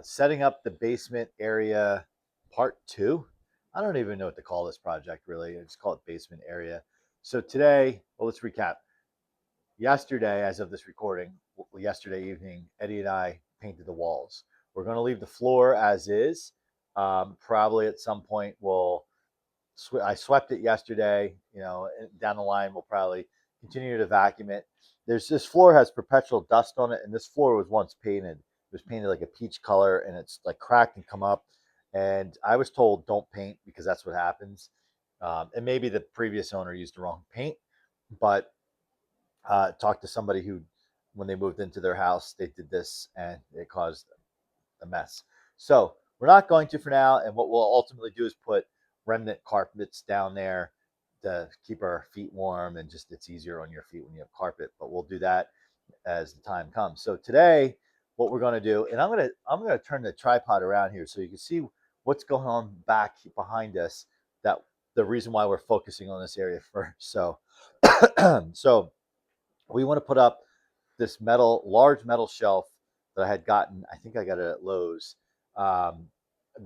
setting up the basement area part 2. I don't even know what to call this project really. I just call it basement area. So today, well, let's recap. Yesterday, as of this recording, yesterday evening, Eddie and I painted the walls. We're going to leave the floor as is. Probably at some point I swept it yesterday. You know, down the line we'll probably continue to vacuum it. This floor has perpetual dust on it, and this floor was once painted. It was painted like a peach color, and it's like cracked and come up. And I was told don't paint because that's what happens. And maybe the previous owner used the wrong paint, but talked to somebody who, when they moved into their house, they did this and it caused a mess. So we're not going to for now. And what we'll ultimately do is put remnant carpets down there to keep our feet warm, and just it's easier on your feet when you have carpet. But we'll do that as the time comes. So today, what we're going to do, and I'm gonna turn the tripod around here so you can see what's going on back behind us. That the reason why we're focusing on this area first. So, so we want to put up this large metal shelf that I had gotten. I think I got it at Lowe's. That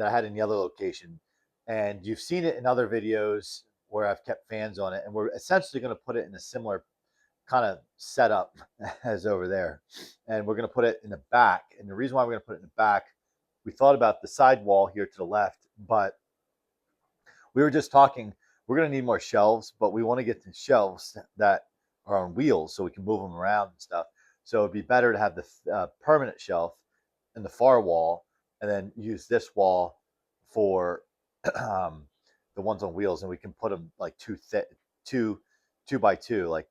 I had in the other location, and you've seen it in other videos where I've kept fans on it, and we're essentially going to put it in a similar kind of setup as over there, and we're going to put it in the back. And the reason why we're going to put it in the back, we thought about the side wall here to the left, but we were just talking. We're going to need more shelves, but we want to get the shelves that are on wheels so we can move them around and stuff. So it'd be better to have the permanent shelf in the far wall, and then use this wall for the ones on wheels, and we can put them like two by two, like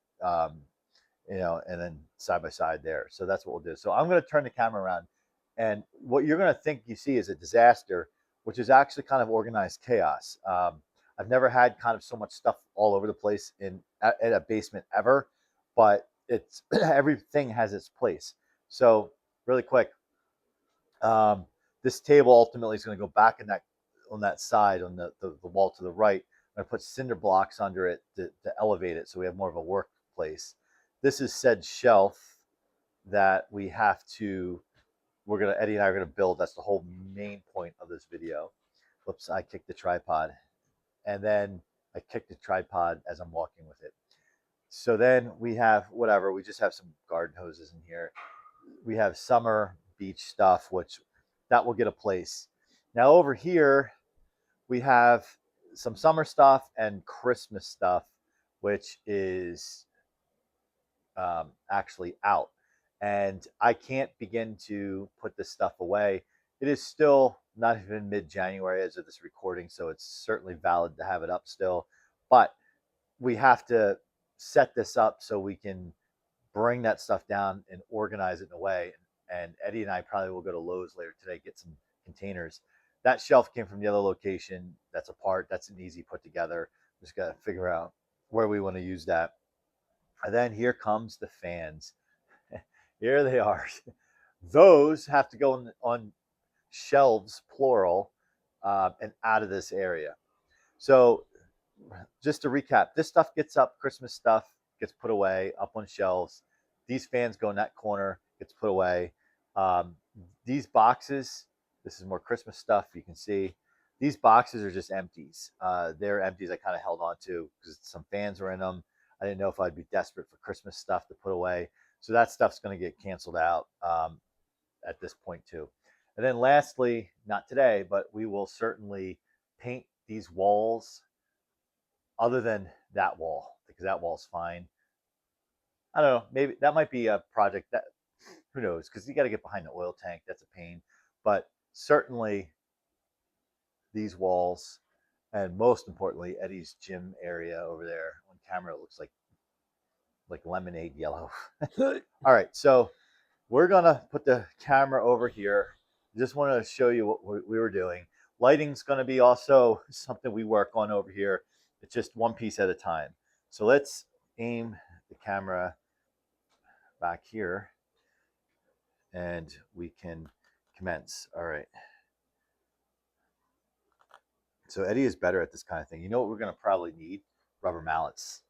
and then side by side there. So that's what we'll do. So I'm going to turn the camera around, and what you're going to think you see is a disaster, which is actually kind of organized chaos. I've never had kind of so much stuff all over the place in a basement ever, but it's everything has its place. So really quick, this table ultimately is going to go back in that side on the wall to the right. I'm going to put cinder blocks under it to elevate it so we have more of a workplace. This is said shelf that Eddie and I are going to build. That's the whole main point of this video. Whoops, I kicked the tripod. And then I kicked the tripod as I'm walking with it. So then we have whatever. We just have some garden hoses in here. We have summer beach stuff, which that will get a place. Now over here, we have some summer stuff and Christmas stuff, which is actually out. And I can't begin to put this stuff away. It is still not even mid-January as of this recording, so it's certainly valid to have it up still. But we have to set this up so we can bring that stuff down and organize it in a way. And Eddie and I probably will go to Lowe's later today, get some containers. That shelf came from the other location. That's a part. That's an easy put together. Just got to figure out where we want to use that. And then here comes the fans. Here they are. Those have to go on shelves, plural, and out of this area. So just to recap, this stuff gets up, Christmas stuff gets put away, up on shelves. These fans go in that corner, gets put away. These boxes, this is more Christmas stuff, you can see. These boxes are just empties. They're empties I kind of held on to because some fans were in them. I didn't know if I'd be desperate for Christmas stuff to put away. So that stuff's going to get canceled out at this point too. And then lastly, not today, but we will certainly paint these walls other than that wall, because that wall's fine. I don't know, maybe that might be a project that, who knows, because you got to get behind the oil tank. That's a pain. But certainly these walls, and most importantly, Eddie's gym area over there on camera, it looks like lemonade yellow. All right, so we're gonna put the camera over here. Just wanted to show you what we were doing. Lighting's gonna be also something we work on over here. It's just one piece at a time. So let's aim the camera back here and we can commence. All right. So Eddie is better at this kind of thing. You know what we're gonna probably need? Rubber mallets.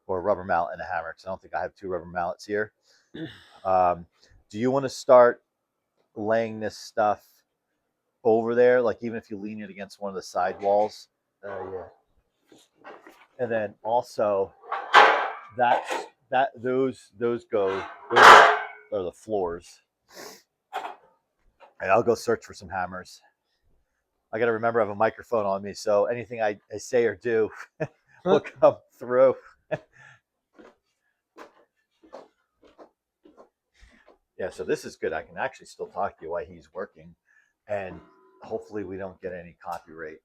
Or a rubber mallet and a hammer, because I don't think I have two rubber mallets here. Do you want to start laying this stuff over there, like even if you lean it against one of the side walls. Yeah. And then also those are the floors. And I'll go search for some hammers. I got to remember I have a microphone on me, so anything I say or do will come through. Yeah, so this is good. I can actually still talk to you while he's working, and hopefully we don't get any copyright.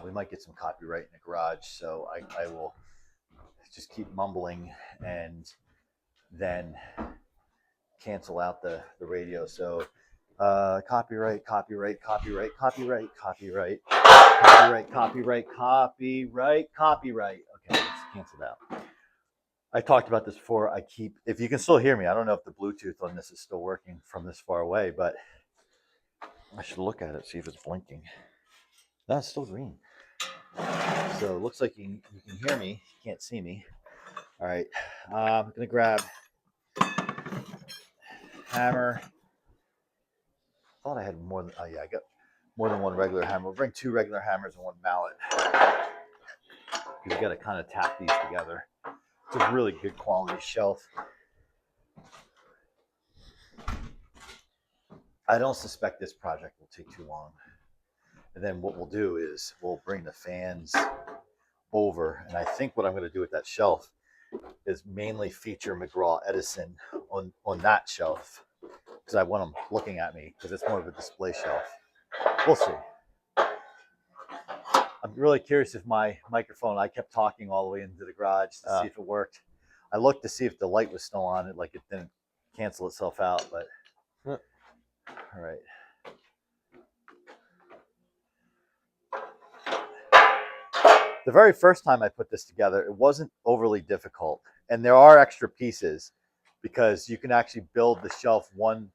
We might get some copyright in the garage, so I will just keep mumbling and then cancel out the radio. So copyright, copyright, copyright, copyright, copyright, copyright, copyright, copyright, copyright. Okay, it's canceled out. I talked about this before. If you can still hear me, I don't know if the Bluetooth on this is still working from this far away, but I should look at it, see if it's blinking. No, it's still green. So it looks like you can hear me. You can't see me. All right. I'm going to grab hammer. I thought I had more than, I got more than one regular hammer. We'll bring 2 regular hammers and 1 mallet. You got to kind of tap these together. It's a really good quality shelf. I don't suspect this project will take too long. And then what we'll do is we'll bring the fans over. And I think what I'm going to do with that shelf is mainly feature McGraw-Edison on that shelf, because I want them looking at me, because it's more of a display shelf. We'll see. I'm really curious if my microphone, I kept talking all the way into the garage to see if it worked. I looked to see if the light was still on. It didn't cancel itself out, but all right. The very first time I put this together, it wasn't overly difficult. And there are extra pieces because you can actually build the shelf one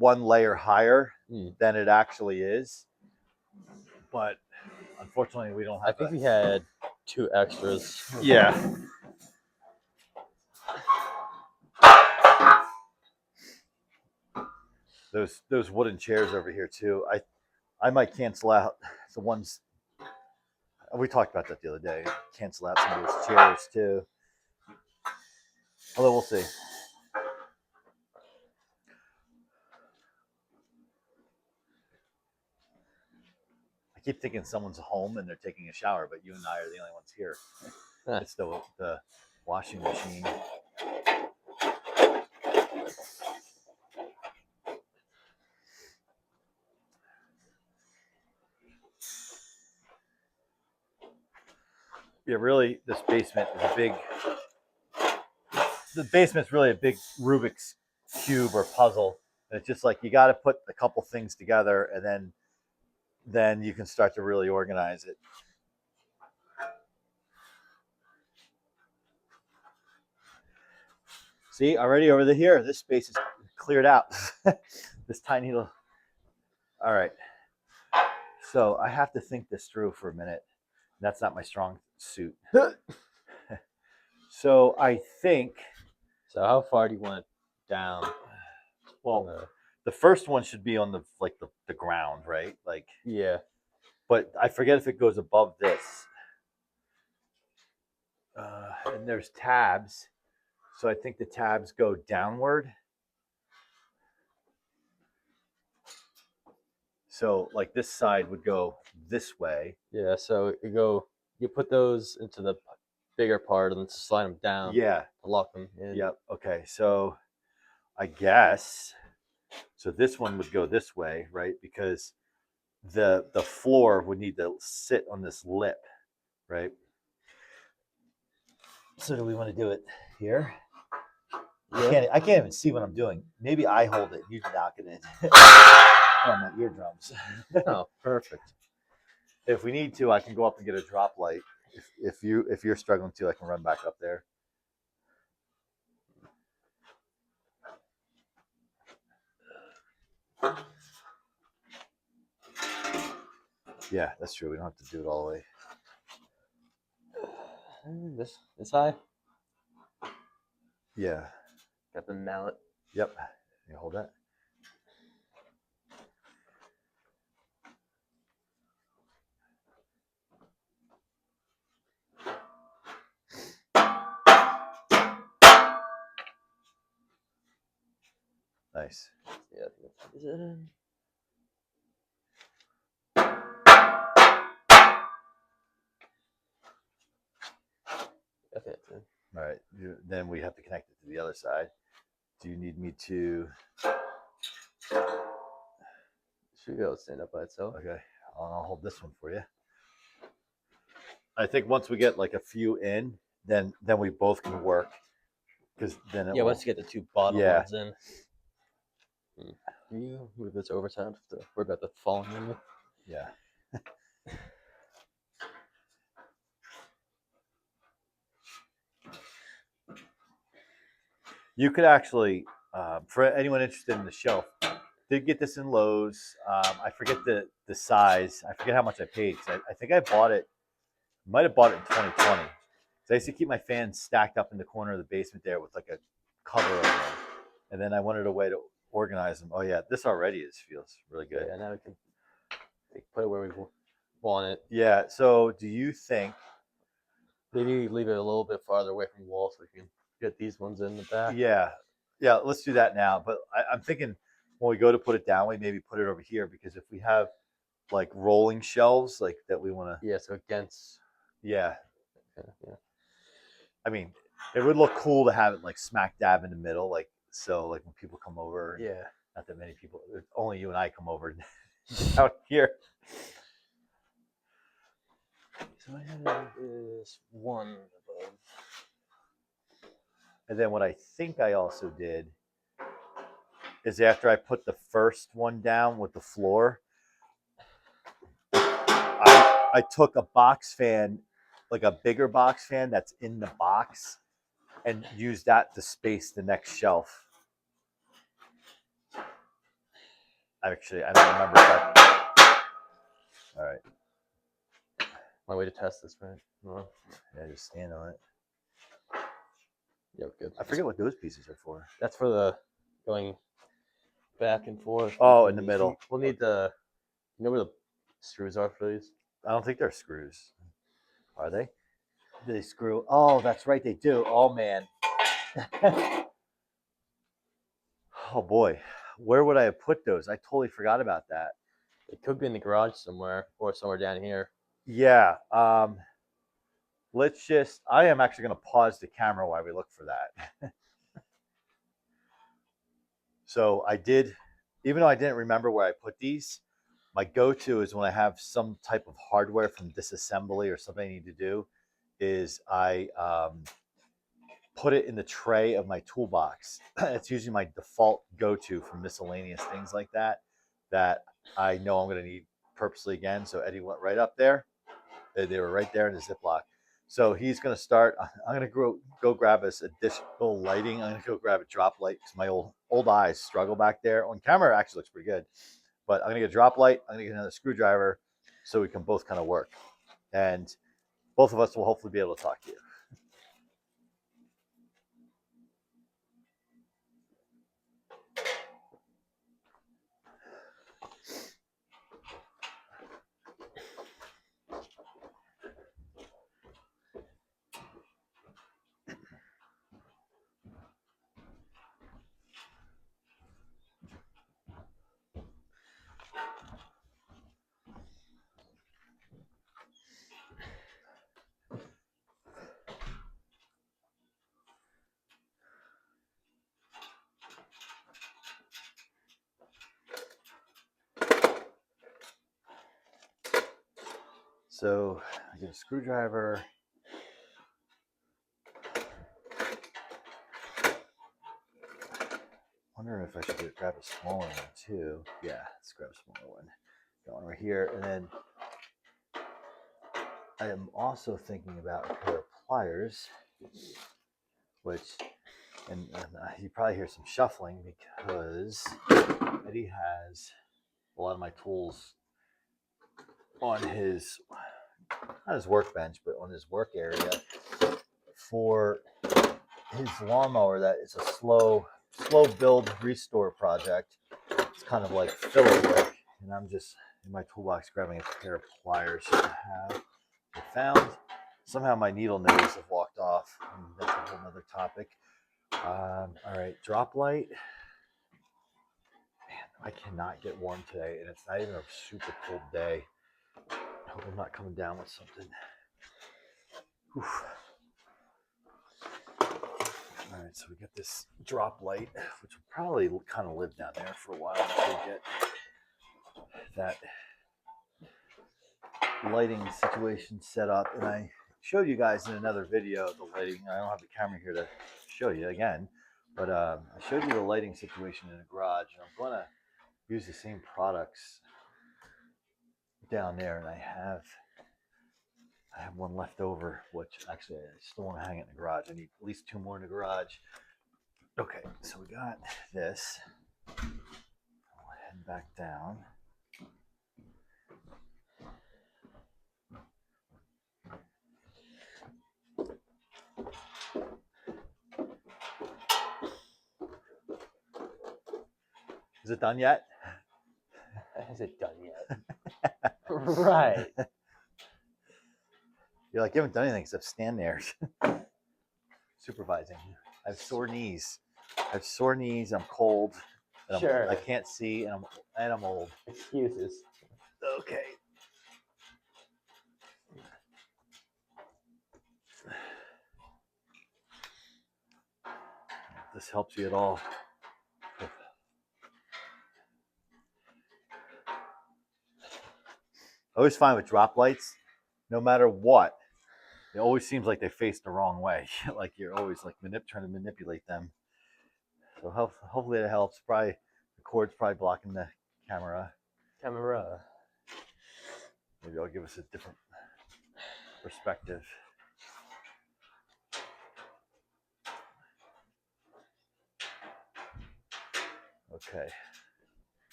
layer higher than it actually is. But unfortunately, we don't have I think we had 2 extras. Yeah. Those wooden chairs over here too. I might cancel out the ones we talked about that the other day. Cancel out some of those chairs too. Although we'll see. I keep thinking someone's home and they're taking a shower, but you and I are the only ones here. It's the washing machine. Yeah, really, this basement is the basement's really a big Rubik's cube or puzzle. And it's just like you got to put a couple things together, and then you can start to really organize it. See, already over here, this space is cleared out. This tiny little. All right. So I have to think this through for a minute. That's not my strong suit. So I think. So how far do you want it down? Well, the first one should be on the ground, right? Yeah. But I forget if it goes above this. And there's tabs. So I think the tabs go downward. So like this side would go this way. Yeah, so you put those into the bigger part and then slide them down. Yeah. To lock them in. Yep. Okay. So I guess, so this one would go this way, right? Because the floor would need to sit on this lip, right? So do we want to do it here? Yeah. I can't even see what I'm doing. Maybe I hold it. You knock it in. On my eardrums. Oh, perfect. If we need to, I can go up and get a drop light. If you're struggling to, I can run back up there. Yeah, that's true. We don't have to do it all the way. This high? Yeah. Got the mallet. Yep. You hold that. Nice. Yeah, I think that's, is it in? I think that's in. All right. Then we have to connect it to the other side. Do you need me to? Should be able to stand up by itself. Okay. I'll hold this one for you. I think once we get like a few in, then we both can work. Because then it will, once you get the two bottom ones in. Can you move this over time? We're about to fall in there. Yeah. You could actually, for anyone interested in the shelf, did get this in Lowe's. I forget the size. I forget how much I paid. I think I bought it. Might have bought it in 2020. So I used to keep my fans stacked up in the corner of the basement there with like a cover over them. And then I wanted a way to organize them. Oh yeah, this already feels really good. Yeah, now we can put it where we want it. Yeah. So do you think maybe leave it a little bit farther away from the wall so we can get these ones in the back? Yeah. Let's do that now. But I'm thinking when we go to put it down, we maybe put it over here because if we have like rolling shelves like that, we want to. Yeah. So against. Yeah. Yeah. I mean, it would look cool to have it like smack dab in the middle, like so. Like when people come over. Yeah. Not that many people. Only you and I come over out here. So I have this one above. And then what I think I also did is after I put the first one down with the floor, I took a box fan, like a bigger box fan that's in the box, and used that to space the next shelf. I don't remember that. All right. My way to test this, right? No. Yeah, just stand on it. Yeah, good. I forget what those pieces are for. That's for the going back and forth. Oh, in the middle. We'll need the. You know where the screws are for these? I don't think they're screws. Are they? Do they screw? Oh, that's right, they do. Oh man. Oh boy, where would I have put those? I totally forgot about that. It could be in the garage somewhere or somewhere down here. Yeah. Let's just. I am actually going to pause the camera while we look for that. So I did, even though I didn't remember where I put these, my go-to is when I have some type of hardware from disassembly or something I need to do, is I put it in the tray of my toolbox. It's usually my default go-to for miscellaneous things like that I know I'm going to need purposely again. So Eddie went right up there. They were right there in the Ziploc. So he's going to start. I'm going to go grab us additional lighting. I'm going to go grab a drop light because my old eyes struggle back there. On camera, it actually looks pretty good. But I'm going to get a drop light. I'm going to get another screwdriver so we can both kind of work. And both of us will hopefully be able to talk to you. So I get a screwdriver. Wondering if I should grab a smaller one too. Yeah, let's grab a smaller one. Got one right here. And then I am also thinking about a pair of pliers, which, and you probably hear some shuffling because Eddie has a lot of my tools on his, not his workbench, but on his work area for his lawnmower. That is a slow build restore project. It's kind of like filler work, and I'm just in my toolbox grabbing a pair of pliers I found. Somehow my needle nose have walked off. That's a whole other topic. All right, drop light. I cannot get warm today, and it's not even a super cold day. I hope I'm not coming down with something. Whew. All right, so we got this drop light, which will probably kind of live down there for a while until we get that lighting situation set up. And I showed you guys in another video the lighting. I don't have the camera here to show you again, but I showed you the lighting situation in the garage, and I'm going to use the same products down there, and I have one left over, which actually I still want to hang it in the garage. I need at least 2 more in the garage. Okay, so we got this. I'll head back down. Is it done yet? Is it done yet? Right. You're like, you haven't done anything except stand there. Supervising. I have sore knees. I'm cold. And Sure. I can't see, and I'm old. Excuses. Okay. If this helps you at all. I always find with drop lights, no matter what, it always seems like they face the wrong way. Like you're always like trying to manipulate them. So hopefully that helps. Probably the cord's probably blocking the camera. Maybe I'll give us a different perspective. Okay.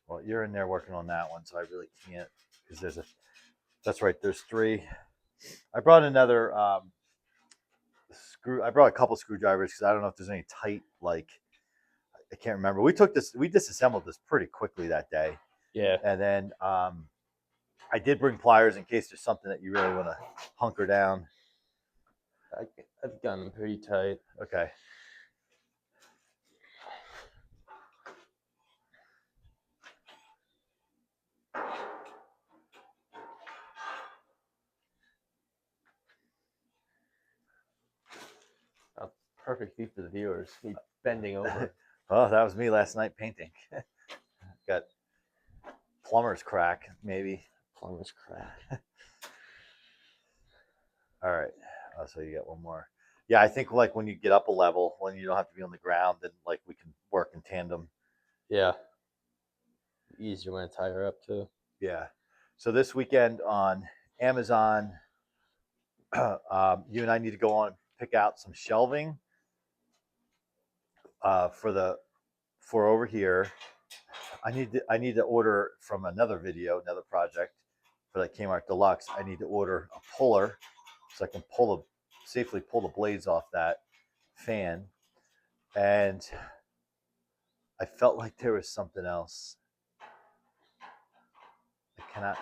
Well, you're in there working on that one, so I really can't, because that's right, there's 3. I brought another I brought a couple screwdrivers because I don't know if there's any tight, like, I can't remember. We disassembled this pretty quickly that day. Yeah. And then I did bring pliers in case there's something that you really want to hunker down. I've gotten them pretty tight. Okay. A perfect view for the viewers. Me bending over. Oh, that was me last night painting. Got plumber's crack, maybe. Plumber's crack. All right. Oh, so you got one more. Yeah, I think like when you get up a level, when you don't have to be on the ground, then like we can work in tandem. Yeah. Easier when I tie her up too. Yeah. So this weekend on Amazon, you and I need to go on and pick out some shelving for over here. I need to order from another project for that Kmart Deluxe. I need to order a puller so I can safely pull the blades off that fan. And I felt like there was something else. I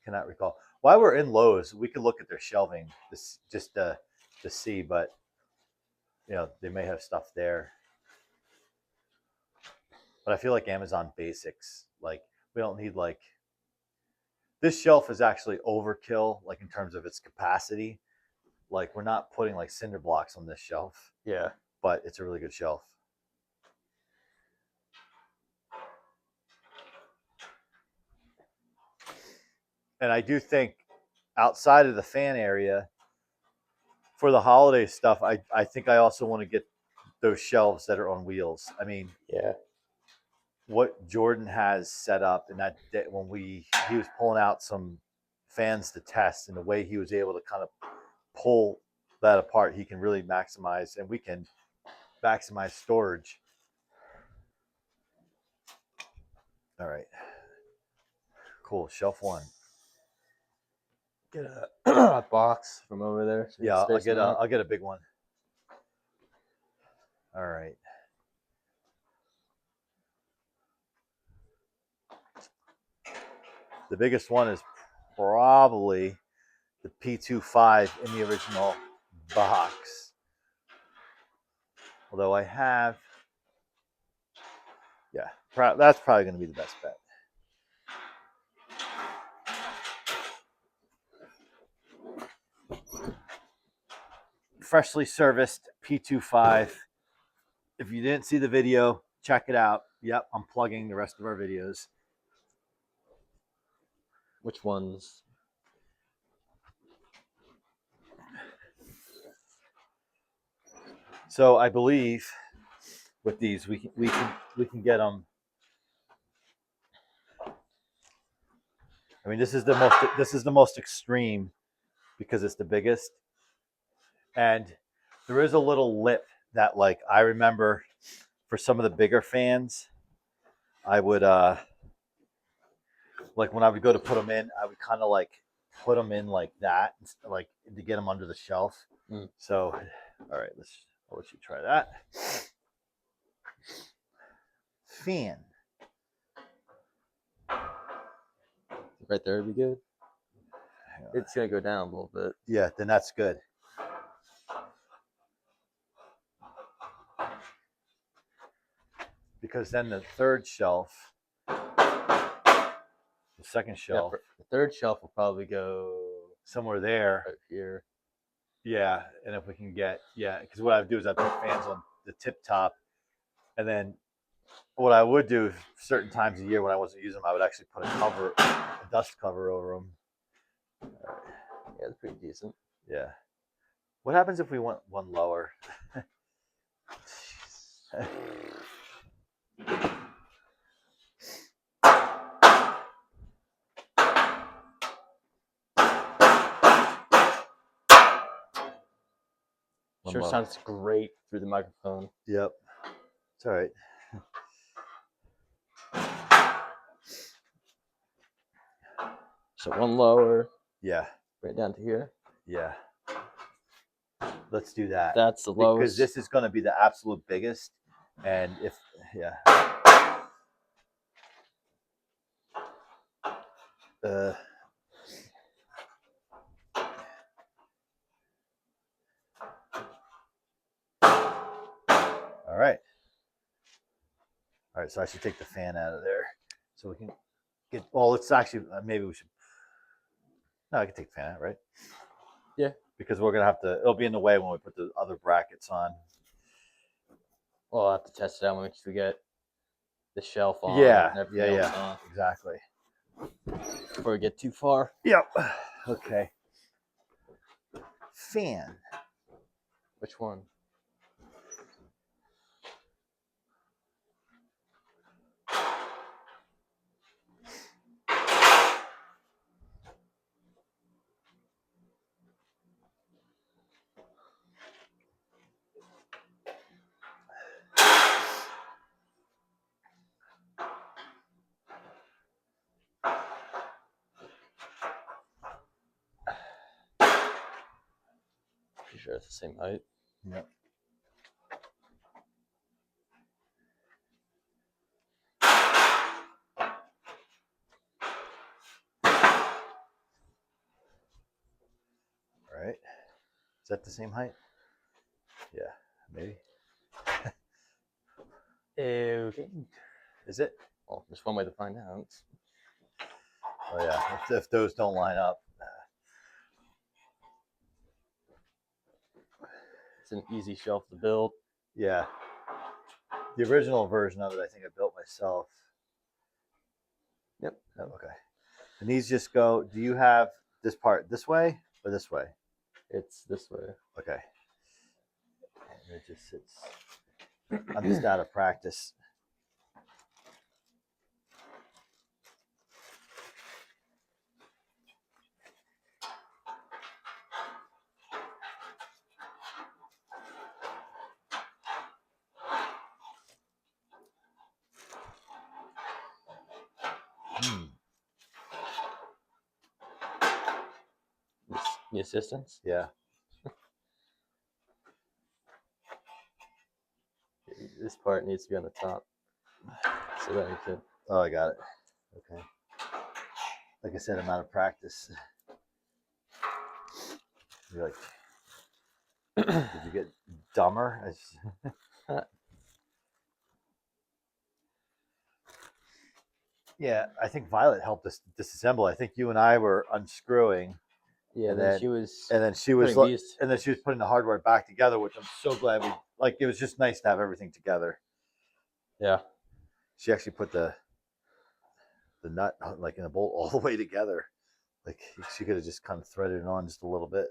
cannot recall. While we're in Lowe's, we could look at their shelving just to see, but you know, they may have stuff there. But I feel like Amazon Basics, like we don't need like this shelf is actually overkill, like in terms of its capacity. Like we're not putting like cinder blocks on this shelf. Yeah. But it's a really good shelf. And I do think outside of the fan area, for the holiday stuff, I think I also want to get those shelves that are on wheels. I mean, yeah, what Jordan has set up, and that day when he was pulling out some fans to test, and the way he was able to kind of pull that apart, he can really maximize, and we can maximize storage. All right, cool. Shelf 1. Get a box from over there. So yeah, I'll get a big one. All right. The biggest one is probably the P25 in the original box. Although I have Yeah, that's probably going to be the best bet. Freshly serviced P25. If you didn't see the video, check it out. Yep, I'm plugging the rest of our videos. Which ones? So I believe with these we can get them. I mean, this is the most extreme because it's the biggest, and there is a little lip that, like, I remember for some of the bigger fans, I would like when I would go to put them in, I would kind of like put them in like that, like to get them under the shelf. So, all right, I'll let you try that. Fan. Right there would be good. It's gonna go down a little bit. Yeah, then that's good. Because then the third shelf, the second shelf, the third shelf will probably go somewhere there. Right here. Yeah, and if we can get, because what I would do is I put fans on the tip top, and then what I would do certain times of year when I wasn't using them, I would actually put a dust cover over them. Yeah, it's pretty decent. Yeah. What happens if we want one lower? Sure sounds great through the microphone. Yep. It's all right. So one lower. Yeah. Right down to here. Yeah. Let's do that. That's the lowest. Because this is going to be the absolute biggest. And if, all right. All right, so I should take the fan out of there so we can get, well, let's actually, maybe we should, no, I can take the fan out, right? Yeah. Because we're going to have to, it'll be in the way when we put the other brackets on. Well, I'll have to test it out once we get the shelf on. Yeah, on. Exactly. Before we get too far. Yep. Okay. Fan. Which one? Pretty sure it's the same height. Yep. All right. Is that the same height? Yeah, maybe. Okay. Is it? Well, there's one way to find out. Oh yeah, if those don't line up. It's an easy shelf to build. Yeah. The original version of it, I think I built myself. Yep. Oh, okay. And these just go, do you have this part this way or this way? It's this way. Okay. And it just sits. I'm just out of practice. The assistants? Yeah. This part needs to be on the top. So that makes it. Oh, I got it. Okay. Like I said, I'm out of practice. You're like, did you get dumber? Yeah, I think Violet helped us disassemble. I think you and I were unscrewing, Yeah, and then then she was and then she was putting these. and then she was putting the hardware back together, which I'm so glad we like. It was just nice to have everything together. Yeah. She actually put the nut like in a bolt all the way together. Like she could have just kind of threaded it on just a little bit.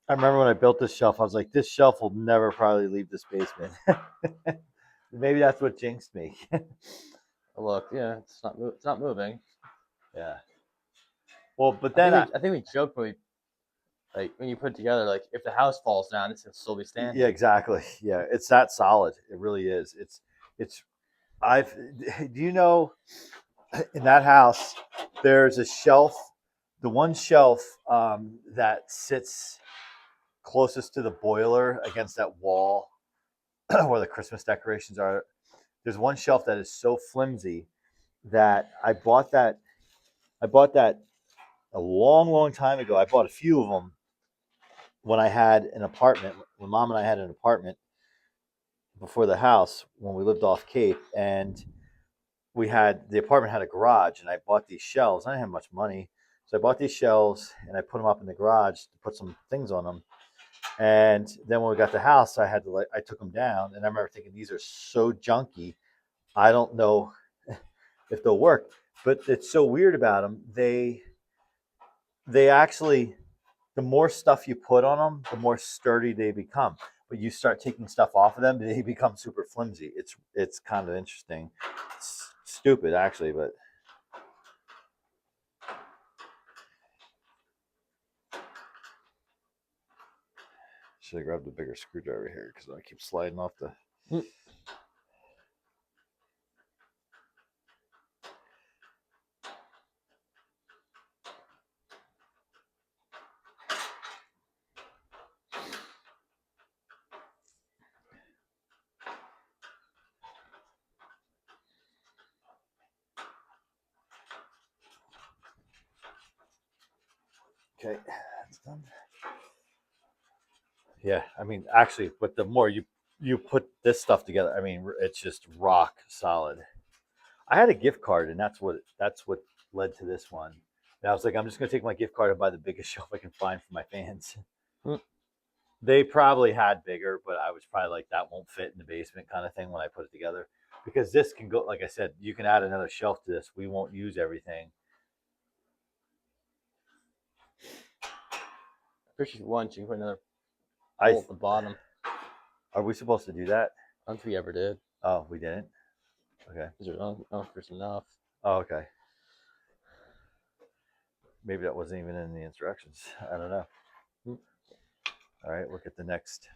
I remember when I built this shelf, I was like, this shelf will never probably leave this basement. Maybe that's what jinxed me. Look, yeah, it's not moving. Yeah. Well, but then I think we joked when we like when you put it together, like if the house falls down, it's gonna still be standing. yeah, exactly. Yeah, it's that solid. It really is. It's. I've. Do you know in that house there's a shelf, the one shelf that sits closest to the boiler against that wall where the Christmas decorations are. There's one shelf that is so flimsy that I bought that a long, long time ago. I bought a few of them when I had an apartment. When Mom and I had an apartment before the house when we lived off Cape, and the apartment had a garage, and I bought these shelves. I didn't have much money, so I bought these shelves and I put them up in the garage to put some things on them. And then when we got the house, I took them down, and I remember thinking these are so junky. I don't know if they'll work, but it's so weird about them. They actually, the more stuff you put on them, the more sturdy they become. But you start taking stuff off of them, they become super flimsy. It's kind of interesting. It's stupid actually, but should have grabbed a bigger screwdriver here because I keep sliding off the. Okay, that's done. Yeah, I mean, actually, but the more you put this stuff together, I mean, it's just rock solid. I had a gift card, and that's what led to this one. And I was like, I'm just gonna take my gift card and buy the biggest shelf I can find for my fans. They probably had bigger, but I was probably like, that won't fit in the basement kind of thing when I put it together. Because this can go, like I said, you can add another shelf to this. We won't use everything. If you want, you can put another I hole at the bottom. Are we supposed to do that? I don't think we ever did. Oh, we didn't. Okay. I don't know if there's enough. Oh, okay. Maybe that wasn't even in the instructions. I don't know. All right, look at the next.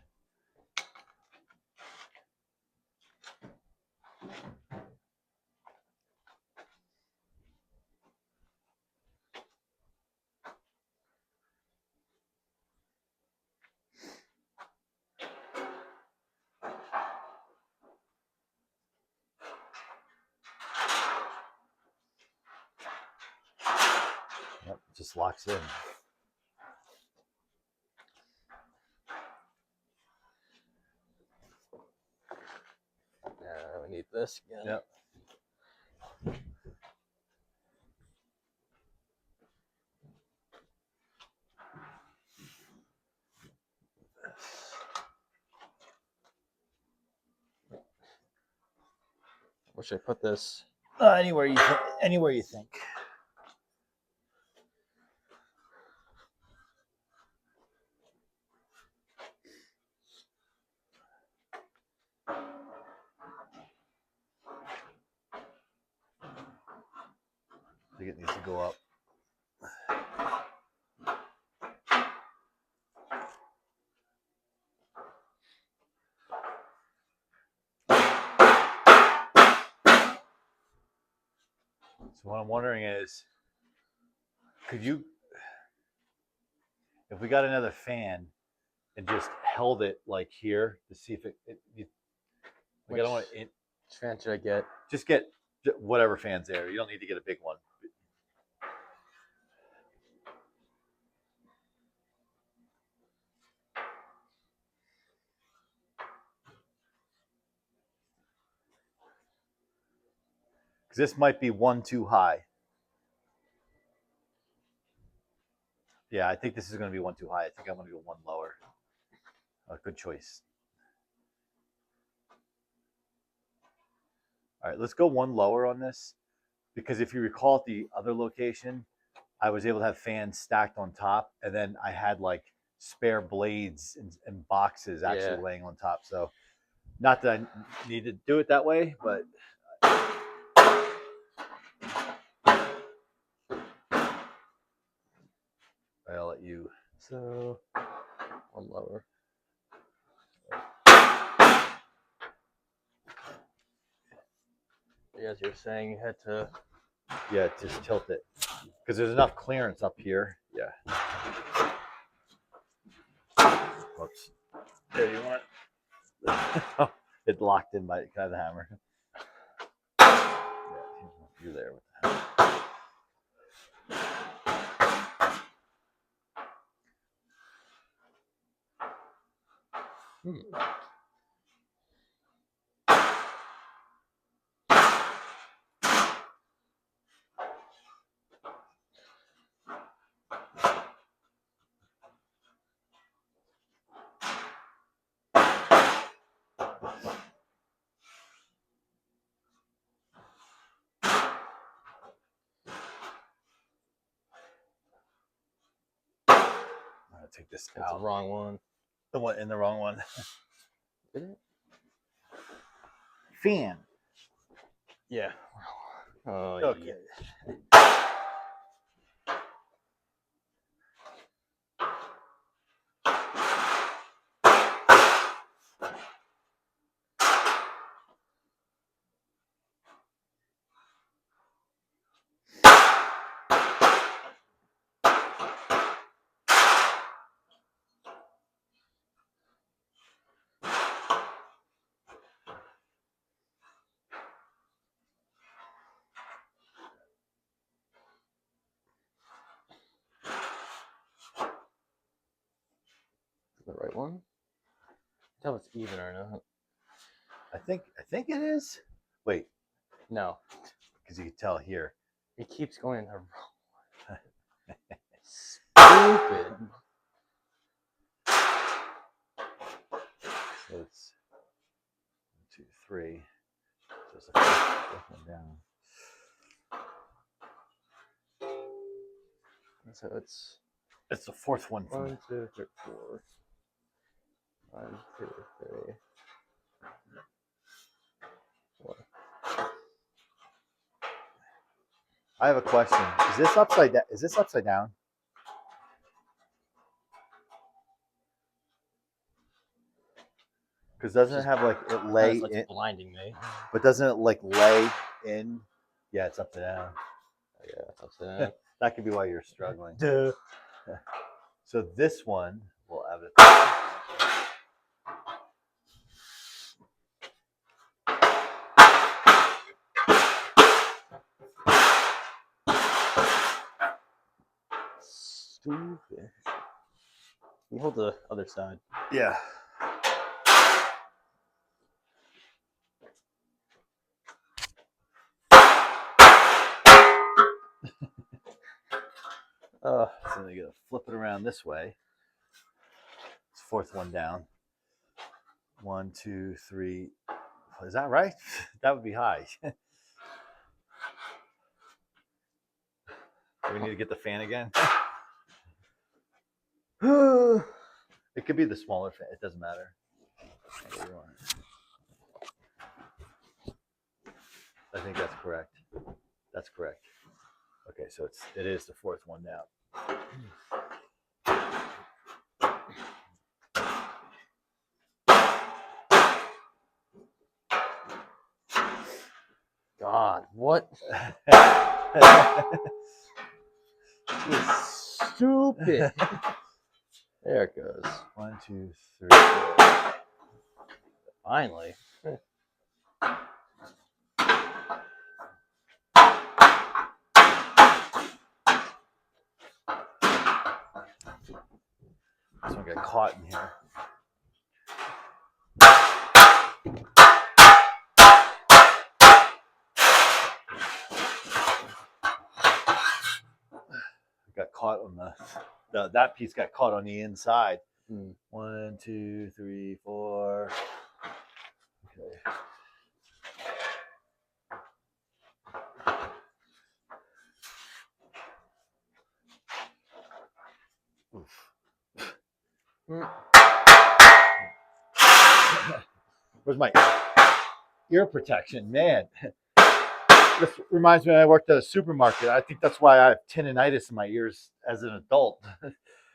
Yep, just locks in. Yeah, we need this again. Yep. Where should I put this? Anywhere you think. I think it needs to go up. So what I'm wondering is, could you, if we got another fan and just held it like here to see if I don't want Which fan should I get? just get whatever fan's there. You don't need to get a big one. Because this might be one too high. Yeah, I think this is going to be one too high. I think I'm going to go one lower. Good choice. All right, let's go one lower on this. Because if you recall at the other location, I was able to have fans stacked on top. And then I had like spare blades and boxes actually laying on top. So not that I need to do it that way, but I'll let you. So one lower. As you're saying, you had to. Yeah, just tilt it because there's enough clearance up here. Yeah. Whoops. There you want. It locked in by kind of the hammer. Yeah, you're there with the hammer. I'm gonna take this That's out. the wrong one. The one in the wrong one. Is it? Fan. Yeah. Oh, Okay. Yeah. The right one? Tell if it's even or not. I think it is. Wait, No. because you can tell here. It keeps going in the wrong one. Stupid. So it's 1, 2, 3. So it's the fourth one down. So it's the fourth one. 1, 2, 3, 4. 1, 2, 3, 4. I have a question. Is this upside down? Is this upside down? Because doesn't it have like it lay It's like in? blinding me. But doesn't it like lay in? Yeah, it's upside down. Oh, yeah, it's upside down. That could be why you're struggling. Duh. So this one will have it. Stupid. You hold the other side. Yeah. So you gotta flip it around this way. It's fourth one down. 1, 2, 3, Is that right? That would be high. We need to get the fan again. It could be the smaller fan. It doesn't matter. I think that's correct. That's correct. Okay, so it is the fourth one now. God, what? Stupid. There it goes. 1, 2, 3, 4. Finally. This one got caught in here. Got caught on that piece got caught on the inside. 1, 2, 3, 4. Okay. Oof. Where's my ear protection, man? This reminds me when I worked at a supermarket. I think that's why I have tinnitus in my ears as an adult.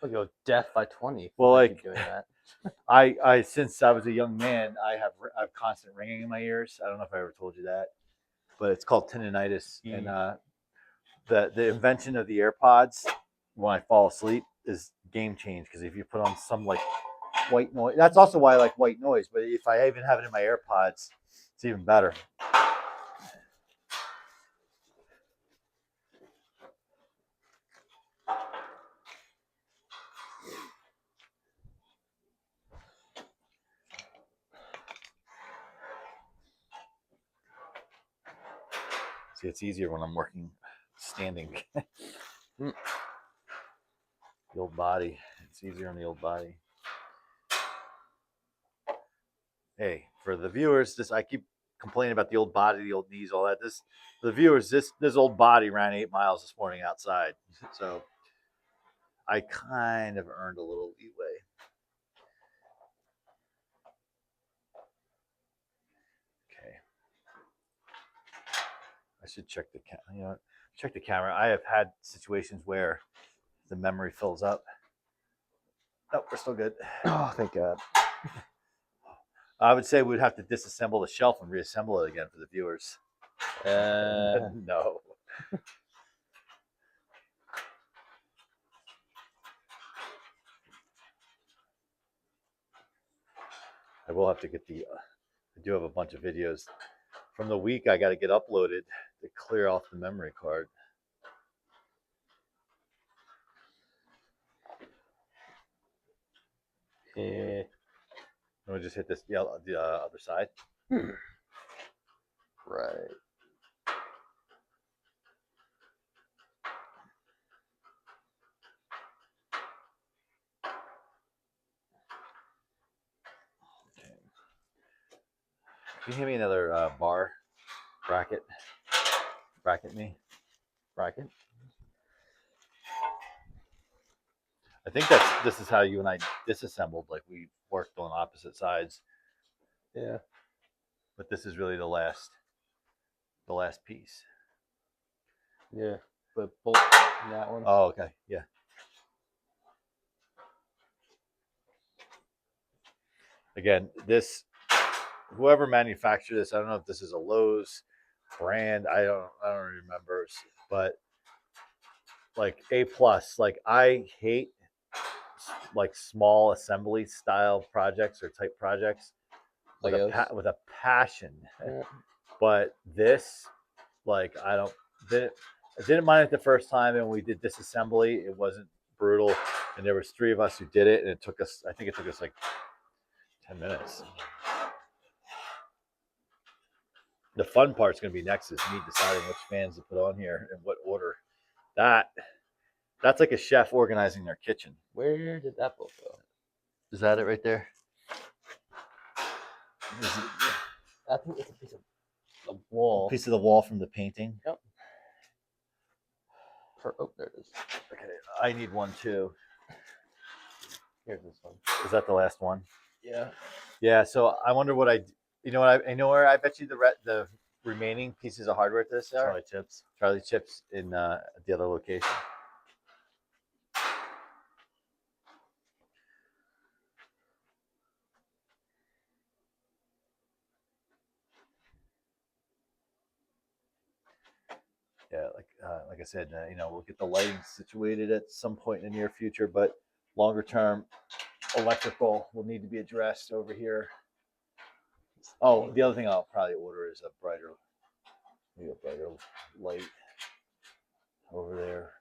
I'll go deaf by 20. Well, like doing that. I since I was a young man, I have constant ringing in my ears. I don't know if I ever told you that, but it's called tinnitus. And the invention of the AirPods when I fall asleep is game change, because if you put on some like white noise, that's also why I like white noise. But if I even have it in my AirPods, it's even better. See, it's easier when I'm working standing. The old body. It's easier on the old body. Hey, for the viewers, I keep complaining about the old body, the old knees, all that. For the viewers, this old body ran 8 miles this morning outside. So I kind of earned a little leeway. Okay. I should check the check the camera. I have had situations where the memory fills up. Nope, we're still good. Oh, thank God. I would say we'd have to disassemble the shelf and reassemble it again for the viewers. No. I will have to get I do have a bunch of videos from the week I got to get uploaded to clear off the memory card. Yeah. Let me just hit this the other side. Right. Okay. Can you hand me another bar bracket? Bracket me. Bracket. I think this is how you and I disassembled. Like we worked on opposite sides. Yeah. But this is really the last piece. Yeah. But bolt in that one. Oh, okay. Yeah. Again, whoever manufactured this, I don't know if this is a Lowe's brand. I don't remember, but like A+. Like I hate like small assembly style projects or type projects with a passion. Yeah. But this, like I didn't mind it the first time, and we did disassembly. It wasn't brutal, and there was 3 of us who did it, and I think it took us like 10 minutes. The fun part's going to be next is me deciding which fans to put on here and what order. That's like a chef organizing their kitchen. Where did that bolt go? Is that it right there? I think it's a piece of the wall. A piece of the wall from the painting. Yep. Oh, there it is. Okay, I need one too. Here's this one. Is that the last one? Yeah. Yeah. So I wonder what you know what I know where I bet you the remaining pieces of hardware to this are. Charlie chips. Charlie chips in the other location. Yeah, like I said, we'll get the lighting situated at some point in the near future, but longer term, electrical will need to be addressed over here. Oh, the other thing I'll probably order is maybe a brighter light over there.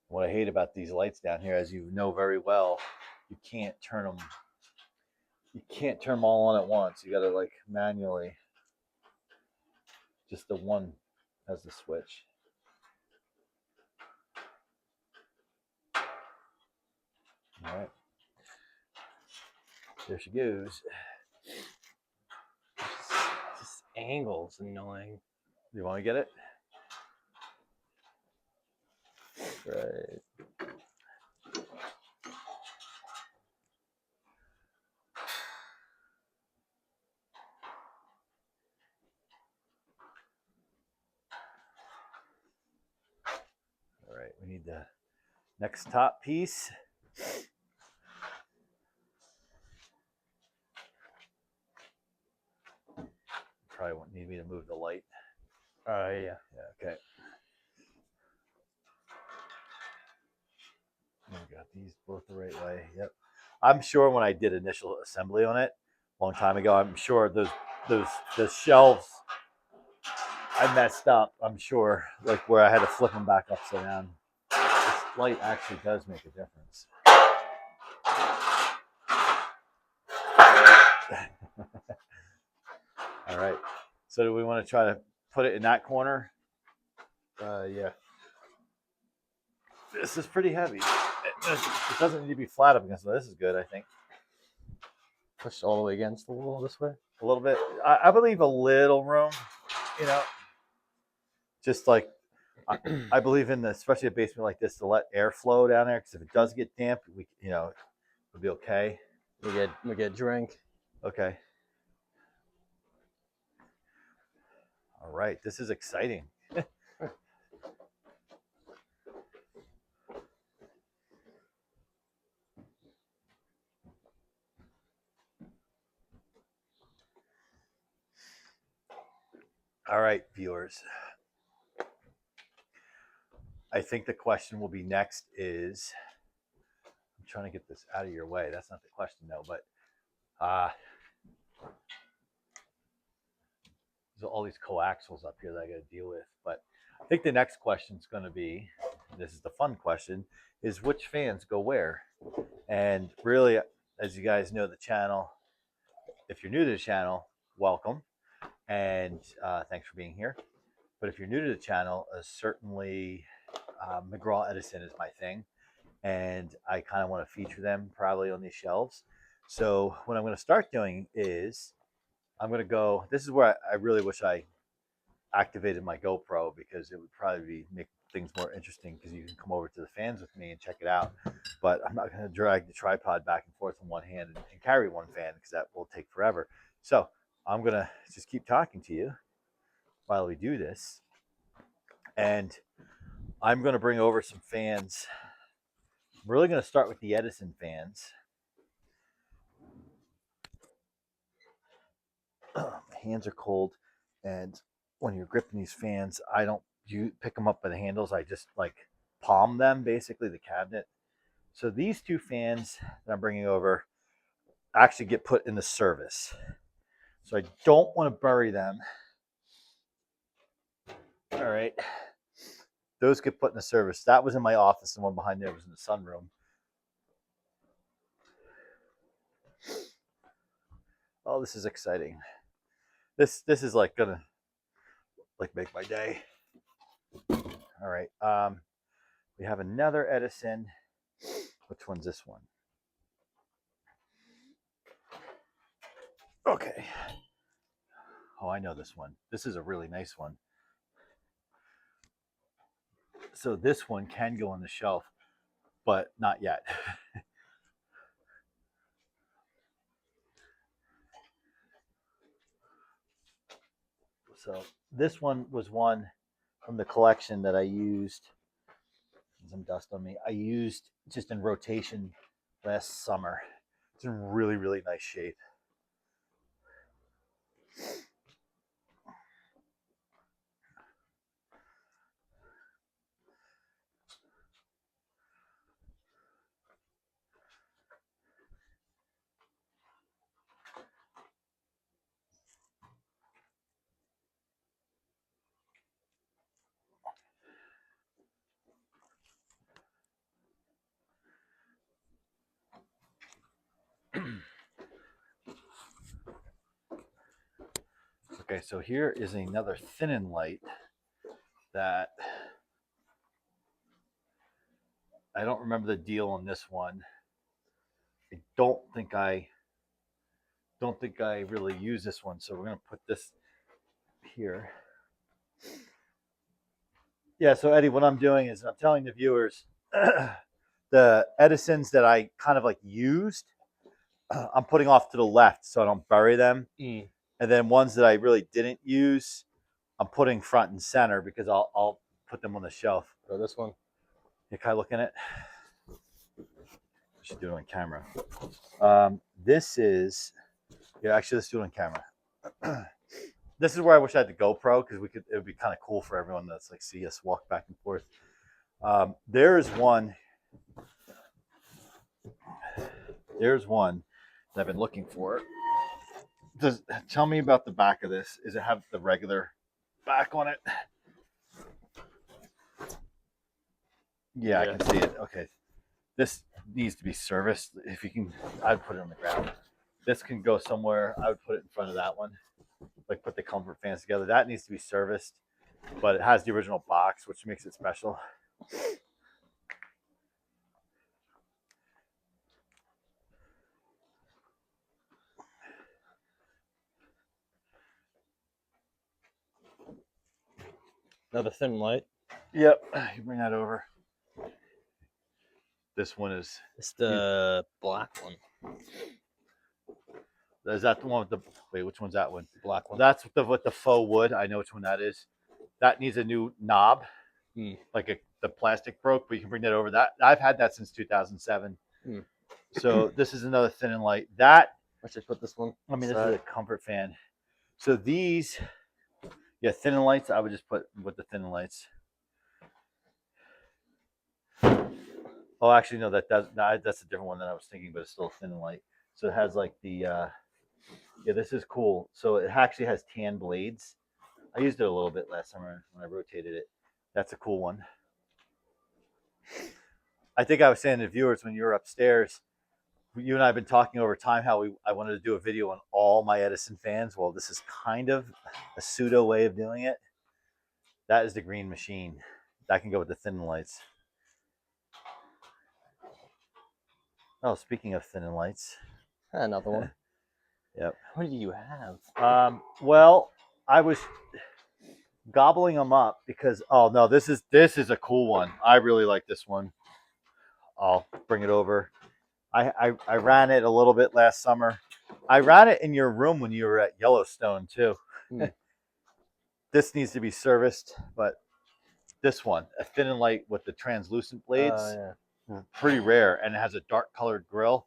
What I hate about these lights down here, as you know very well, you can't turn them. You can't turn them all on at once. You got to like manually. Just the one has the switch. All right. There she goes. This angle's annoying. You want to get it? Right. All right. We need the next top piece. Probably won't need me to move the light. Yeah. Yeah, okay. We got these both the right way. Yep. I'm sure when I did initial assembly on it a long time ago, I'm sure those shelves I messed up. I'm sure, like where I had to flip them back upside down. This light actually does make a difference. All right. So do we want to try to put it in that corner? Yeah. This is pretty heavy. It doesn't need to be flat up against it. This is good, I think. Push all the way against the wall this way. A little bit. I believe a little room, just like I believe in especially a basement like this, to let air flow down there, because if it does get damp, it'll be okay. We get a drink. Okay. All right. This is exciting. All right, viewers. I think the question will be next is, I'm trying to get this out of your way. That's not the question though, but there's all these coaxials up here that I got to deal with. But I think the next question is going to be, this is the fun question, is which fans go where? And really, as you guys know the channel, if you're new to the channel, welcome. And thanks for being here. But if you're new to the channel, certainly McGraw-Edison is my thing. And I kind of want to feature them probably on these shelves. So what I'm going to start doing is I'm going to go, this is where I really wish I activated my GoPro, because it would probably make things more interesting, because you can come over to the fans with me and check it out. But I'm not going to drag the tripod back and forth in one hand and carry one fan, because that will take forever. So I'm going to just keep talking to you while we do this. And I'm going to bring over some fans. I'm really going to start with the Edison fans. My hands are cold, and when you're gripping these fans, I don't pick them up by the handles. I just like palm them, basically the cabinet. So these two fans that I'm bringing over actually get put in the service. So I don't want to bury them. All right. Those get put in the service. That was in my office. The one behind there was in the sunroom. Oh, this is exciting. This is like gonna make my day. All right. We have another Edison. Which one's this one? Okay. Oh, I know this one. This is a really nice one. So this one can go on the shelf, but not yet. So this one was one from the collection that I used. Some dust on me. I used just in rotation last summer. It's in really, really nice shape. Okay, so here is another thinning light that I don't remember the deal on this one. I don't think I really use this one, so we're gonna put this here. Yeah, so Eddie, what I'm doing is I'm telling the viewers the Edisons that I kind of like used, I'm putting off to the left so I don't bury them. And then ones that I really didn't use, I'm putting front and center because I'll put them on the shelf. So this one. Yeah, can I look in it? I should do it on camera. This is, yeah, actually let's do it on camera. This is where I wish I had the GoPro because it would be kind of cool for everyone that's like see us walk back and forth. There's one that I've been looking for. Tell me about the back of this. Does it have the regular back on it? Yeah, I can see it. Okay. This needs to be serviced. If you can, I'd put it on the ground. This can go somewhere. I would put it in front of that one. Like put the comfort fans together. That needs to be serviced, but it has the original box, which makes it special. Another thin light. Yep. You bring that over. This one is. It's the black one. Is that the one with the? Wait, which one's that one? The black one. That's with the faux wood. I know which one that is. That needs a new knob. Like the plastic broke, but you can bring that over. That I've had that since 2007. So this is another thin and light. That I should put this one. I mean, this is a comfort fan. So these, yeah, thin and lights. I would just put with the thin and lights. Oh, actually, no, that's a different one than I was thinking, but it's still thin and light. So it has like the, yeah, this is cool. So it actually has tan blades. I used it a little bit last summer when I rotated it. That's a cool one. I think I was saying to viewers when you were upstairs, you and I have been talking over time how I wanted to do a video on all my Edison fans. Well, this is kind of a pseudo way of doing it. That is the green machine. That can go with the thin lights. Oh, speaking of thin lights. Another one. Yep. What do you have? Well, I was gobbling them up because, oh no, this is a cool one. I really like this one. I'll bring it over. I ran it a little bit last summer. I ran it in your room when you were at Yellowstone too. This needs to be serviced, but this one, a thin and light with the translucent blades, pretty rare, and it has a dark colored grill.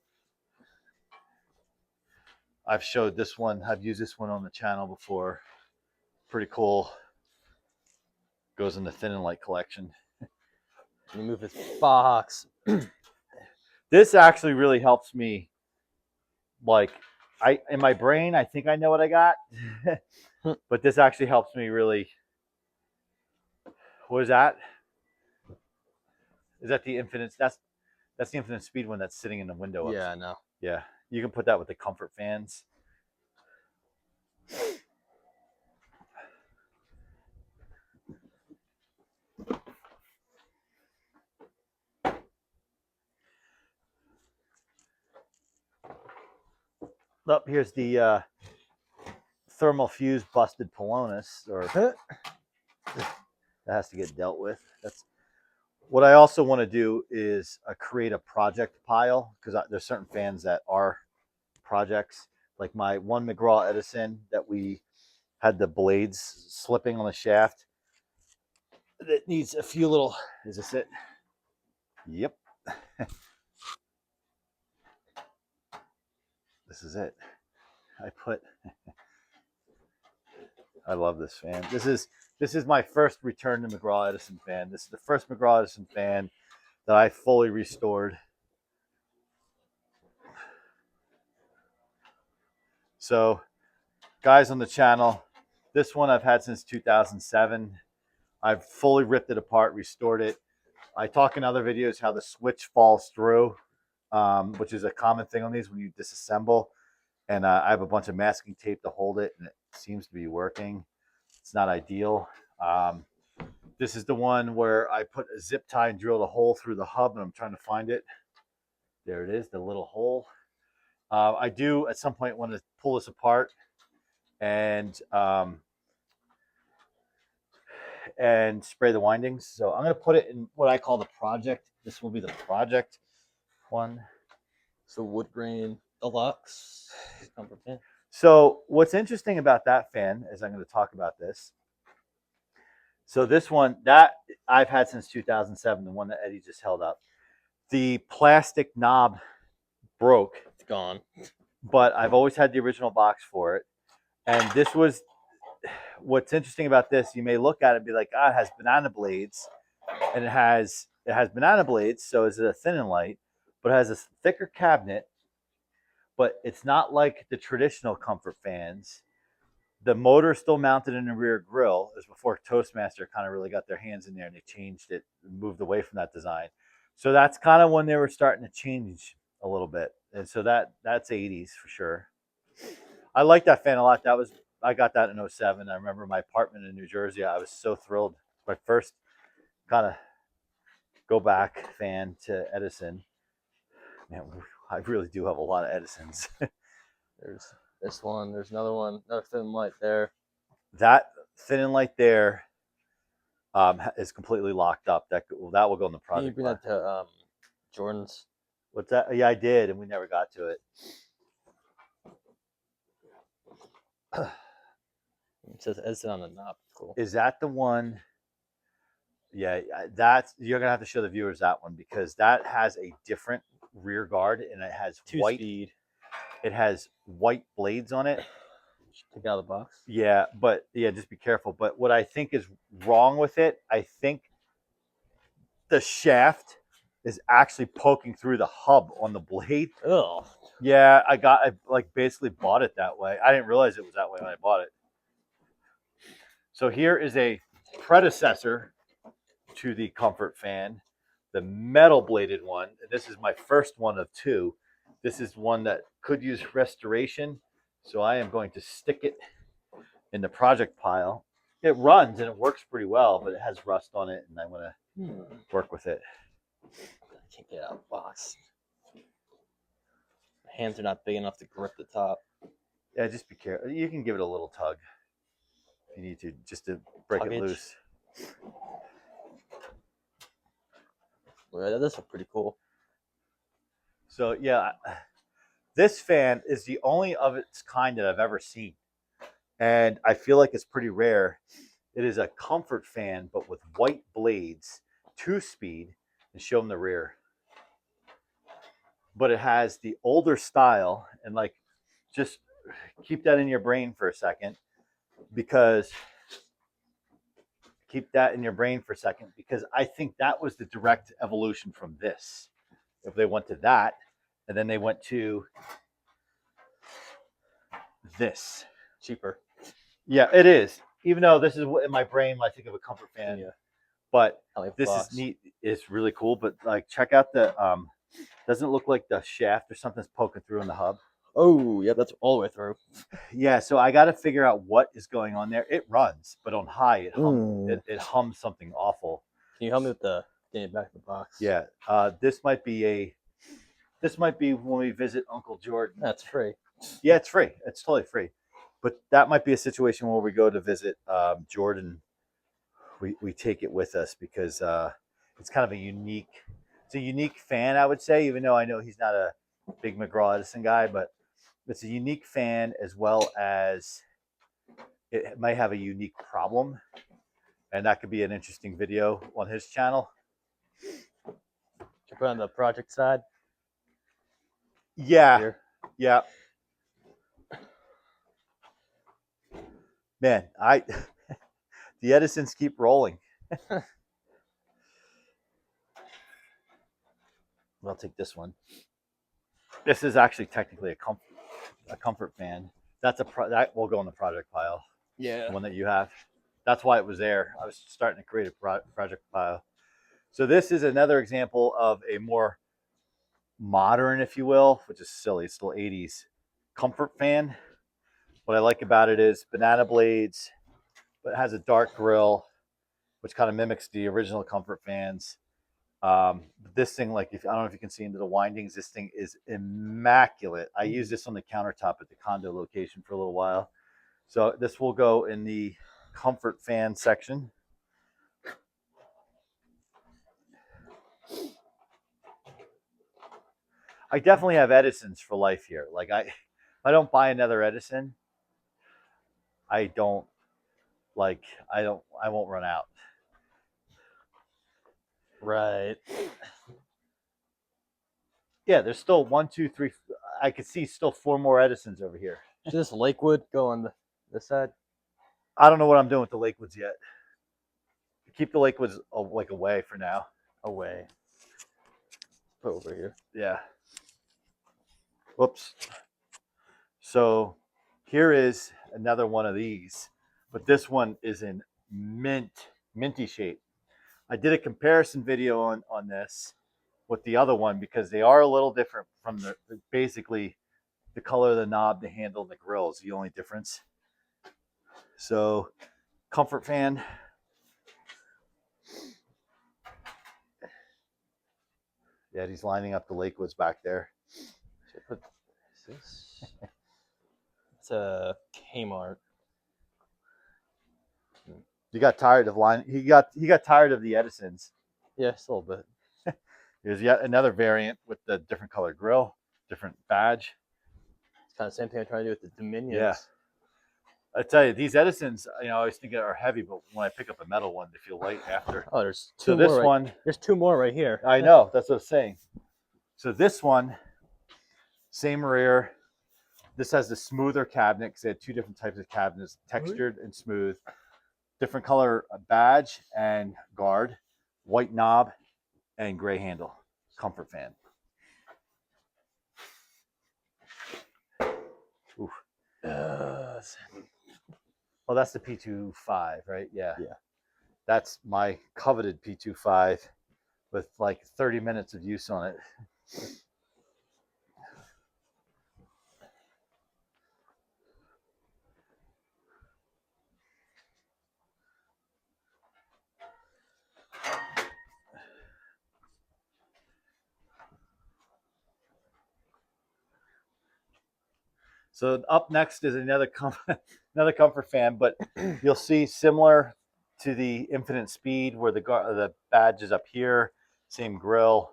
I've showed this one. I've used this one on the channel before. Pretty cool. Goes in the thin and light collection. Let me move this box. This actually really helps me. Like, in my brain, I think I know what I got, but this actually helps me really. What is that? Is that the infinite? That's the infinite speed one that's sitting in the window. Yeah, I know. Yeah, you can put that with the comfort fans. Up here's the thermal fuse busted Polonis, or that has to get dealt with. That's what I also want to do is create a project pile, because there's certain fans that are projects. Like my one McGraw-Edison that we had the blades slipping on the shaft. That needs a few little. Is this it? Yep. This is it. I love this fan. This is my first return to McGraw-Edison fan. This is the first McGraw-Edison fan that I fully restored. So, guys on the channel, this one I've had since 2007. I've fully ripped it apart, restored it. I talk in other videos how the switch falls through, which is a common thing on these when you disassemble. And I have a bunch of masking tape to hold it, and it seems to be working. It's not ideal. This is the one where I put a zip tie and drilled a hole through the hub, and I'm trying to find it. There it is, the little hole. I do at some point want to pull this apart and spray the windings. So I'm going to put it in what I call the project. This will be the project one. So wood grain deluxe comfort fan. So what's interesting about that fan is I'm going to talk about this. So this one that I've had since 2007, the one that Eddie just held up, the plastic knob broke. It's gone. But I've always had the original box for it. And this was, what's interesting about this, you may look at it and be like, it has banana blades. And it has banana blades, so is it a thin and light, but it has a thicker cabinet. But it's not like the traditional comfort fans. The motor is still mounted in the rear grille. It was before Toastmaster kind of really got their hands in there and they changed it, moved away from that design. So that's kind of when they were starting to change a little bit. And so that's 80s for sure. I like that fan a lot. I got that in 07. I remember my apartment in New Jersey. I was so thrilled. My first kind of go back fan to Edison. Man, I really do have a lot of Edisons. There's this one. There's another one. Another thin light there. That thin and light there is completely locked up. That will go in the project. Can you bring that to Jordan's? What's that? Yeah, I did, and we never got to it. It says Edison on the knob. Cool. Is that the one? Yeah, you're gonna have to show the viewers that one, because that has a different rear guard and it has white speed. It has white blades on it. Take out of the box. Yeah, but yeah, just be careful. But what I think is wrong with it, I think the shaft is actually poking through the hub on the blade. Ugh. Yeah, I like basically bought it that way. I didn't realize it was that way when I bought it. So here is a predecessor to the comfort fan, the metal bladed one. This is my first one of two. This is one that could use restoration. So I am going to stick it in the project pile. It runs and it works pretty well, but it has rust on it, and I want to work with it. I can't get it out of the box. My hands are not big enough to grip the top. Yeah, just be careful. You can give it a little tug if you need to, just to break Tuggage. it loose. Well, that's pretty cool. So yeah, this fan is the only of its kind that I've ever seen, and I feel like it's pretty rare. It is a comfort fan, but with white blades, 2-speed, and show them the rear. But it has the older style, and like, just keep that in your brain for a second, because I think that was the direct evolution from this. If they went to that, and then they went to this. Cheaper. Yeah, it is. Even though this is what in my brain when I think of a comfort fan. Yeah. But like this box. is neat. It's really cool. But like, check out the doesn't look like the shaft or something's poking through in the hub. Oh, yeah, that's all the way through. Yeah, so I got to figure out what is going on there. It runs, but on high, it hums something awful. Can you help me with getting it back in the box? Yeah, this might be when we visit Uncle Jordan. That's free. Yeah, it's free. It's totally free. But that might be a situation where we go to visit Jordan. We take it with us because it's kind of a unique. It's a unique fan, I would say, even though I know he's not a big McGraw-Edison guy, but it's a unique fan as well as it might have a unique problem, and that could be an interesting video on his channel. Should put on the project side. Yeah, Here. yeah. Man, the Edisons keep rolling. I'll take this one. This is actually technically a comfort fan. That's that will go in the project pile. Yeah. The one that you have. That's why it was there. I was starting to create a project pile. So this is another example of a more modern, if you will, which is silly. It's still 80s comfort fan. What I like about it is banana blades, but it has a dark grill, which kind of mimics the original comfort fans. This thing, like, I don't know if you can see into the windings, this thing is immaculate. I used this on the countertop at the condo location for a little while. So this will go in the comfort fan section. I definitely have Edisons for life here. Like if I don't buy another Edison, I won't run out. Right. Yeah, there's still 1, 2, 3. I could see still 4 more Edisons over here. Should this Lakewood go on this side? I don't know what I'm doing with the Lakewoods yet. Keep the Lakewoods like away for now. Away. Put over here. Yeah. Whoops. So here is another one of these, but this one is in minty shape. I did a comparison video on this with the other one because they are a little different from basically the color of the knob, the handle, and the grill is the only difference. So comfort fan. Yeah, he's lining up the Lakewoods back there. It's a Kmart. You got tired of line. He got tired of the Edisons. Yeah, just a little bit. Here's yet another variant with the different color grill, different badge. It's kind of the same thing I'm trying to do with the Dominions. Yeah. I tell you, these Edisons, I always think are heavy, but when I pick up a metal one, they feel light after. Oh, there's two so more. this one, there's 2 more right here. I know, that's what I'm saying. So this one, same rear. This has the smoother cabinet because they had 2 different types of cabinets, textured and smooth. Different color badge and guard, white knob, and gray handle. Comfort fan. Oof. Oh, that's the P25, right? Yeah. Yeah. That's my coveted P25 with like 30 minutes of use on it. So up next is another comfort fan, but you'll see similar to the Infinite Speed where the badge is up here, same grill,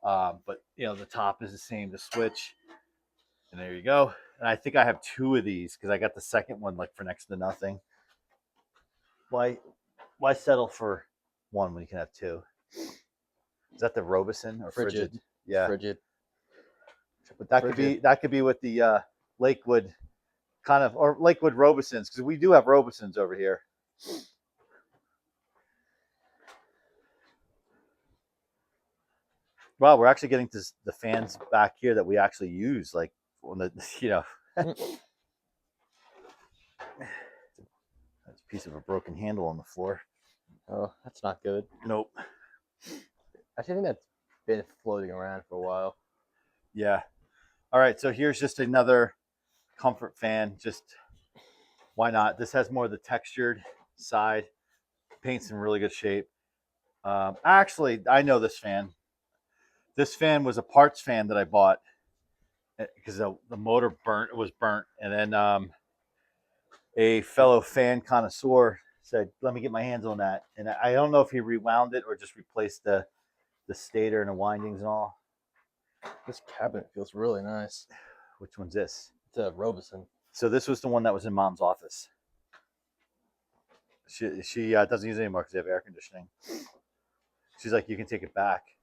but the top is the same, the switch, and there you go. And I think I have 2 of these because I got the second one like for next to nothing. Why settle for 1 when you can have 2? Is that the Robeson or Frigid? Yeah, Frigid. but that could be with the Lakewood kind of, or Lakewood Robesons, because we do have Robesons over here. Wow, we're actually getting to the fans back here that we actually use, like on the That's a piece of a broken handle on the floor. Oh, that's not good. Nope. I think that's been floating around for a while. Yeah. All right, so here's just another comfort fan. Just why not? This has more of the textured side. Paint's in really good shape. Actually, I know this fan. This fan was a parts fan that I bought because the motor was burnt, and then a fellow fan connoisseur said, "Let me get my hands on that." And I don't know if he rewound it or just replaced the stator and the windings and all. This cabinet feels really nice. Which one's this? It's a Robeson. So this was the one that was in Mom's office. She doesn't use it anymore because they have air conditioning. She's like, "You can take it back."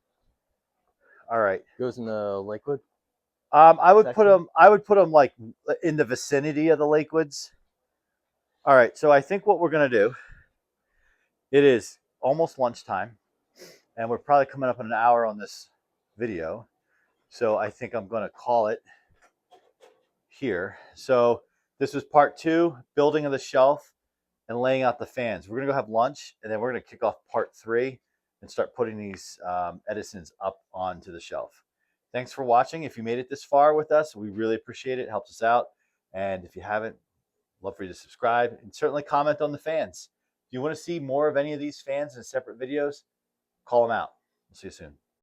All right. Goes in the Lakewood. I would put section? them. I would put them like in the vicinity of the Lakewoods. All right. So I think what we're gonna do. It is almost lunchtime, and we're probably coming up in an hour on this video. So I think I'm gonna call it here. So this was part 2, building of the shelf and laying out the fans. We're gonna go have lunch, and then we're gonna kick off part 3 and start putting these Edisons up onto the shelf. Thanks for watching. If you made it this far with us, we really appreciate it. It helps us out. And if you haven't, love for you to subscribe and certainly comment on the fans. If you want to see more of any of these fans in separate videos, call them out. We'll see you soon.